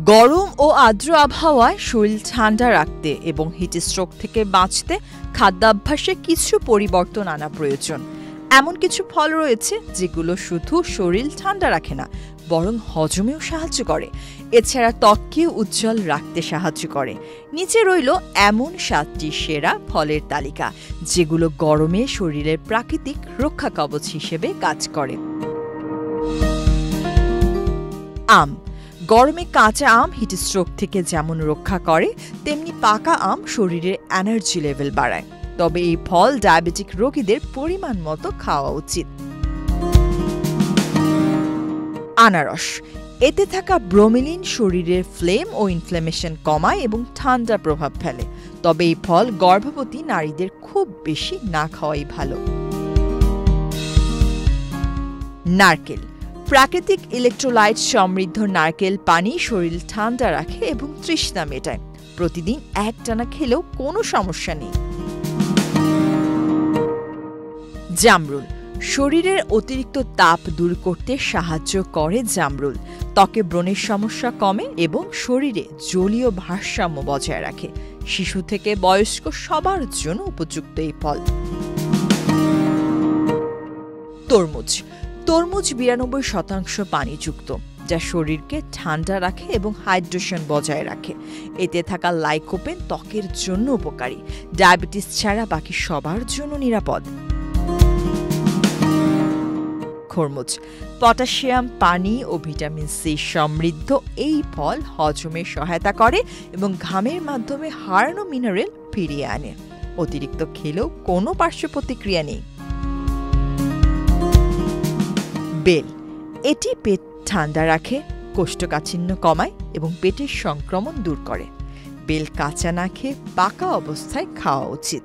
গরম ও আর্দ্র আবহাওয়ায় শরীর ঠান্ডা রাখতে এবং হিটস্ট্রোক থেকে বাঁচতে খাদ্যাভ্যাসে কিছু পরিবর্তন আনা প্রয়োজন। এমন কিছু ফল রয়েছে যেগুলো শুধু শরীর ঠান্ডা রাখে না, বরং হজমেও সাহায্য করে। এছাড়া ত্বককে উজ্জ্বল রাখতে সাহায্য করে। নিচে রইল এমন 7টি সেরা ফলের তালিকা, যেগুলো গরমে শরীরের প্রাকৃতিক রক্ষা কবচ হিসেবে কাজ করে। আম। গরমে কাঁচা আম হিটস্ট্রোক থেকে যেমন রক্ষা করে, তেমনি পাকা আম শরীরের এনার্জি লেভেল বাড়ায়। তবে এই ফল ডায়াবেটিক রোগীদের পরিমাণ মতো খাওয়া উচিত। আনারস। এতে থাকা ব্রোমিলিন শরীরের ফ্লেম ও ইনফ্ল্যামেশন কমায় এবং ঠান্ডা প্রভাব ফেলে। তবে এই ফল গর্ভবতী নারীদের খুব বেশি না খাওয়াই ভালো। নারকেল। প্রাকৃতিক ইলেকট্রোলাইট সমৃদ্ধ নারকেল পানি শরীর ঠান্ডা রাখে এবং তৃষ্ণা মেটায়। প্রতিদিন একটানা খেলেও কোনো সমস্যা নেই। জামরুল। শরীরের অতিরিক্ত তাপ দূর করতে সাহায্য করে জামরুল। ত্বকে ব্রণের সমস্যা কমে এবং শরীরে জলীয় ভারসাম্য বজায় রাখে। শিশু থেকে বয়স্ক সবার জন্য উপযুক্ত এই ফল। তরমুজ। তরমুজ 92% পানিযুক্ত, যা শরীরকে ঠান্ডা রাখে এবং হাইড্রেশন বজায় রাখে। এতে থাকা লাইকোপেন ত্বকের জন্য উপকারী। ডায়াবেটিস ছাড়া বাকি সবার জন্য নিরাপদ। খরমুজ। পটাশিয়াম, পানি ও ভিটামিন সি সমৃদ্ধ এই ফল হজমে সহায়তা করে এবং ঘামের মাধ্যমে হারানো মিনারেল ফিরিয়ে আনে। অতিরিক্ত খেলেও কোনো পার্শ্ব প্রতিক্রিয়া নেই। বেল। এটি পেট ঠান্ডা রাখে, কোষ্ঠকাঠিন্য কমায় এবং পেটের সংক্রমণ দূর করে। বেল কাঁচা না খেয়ে পাকা অবস্থায় খাওয়া উচিত।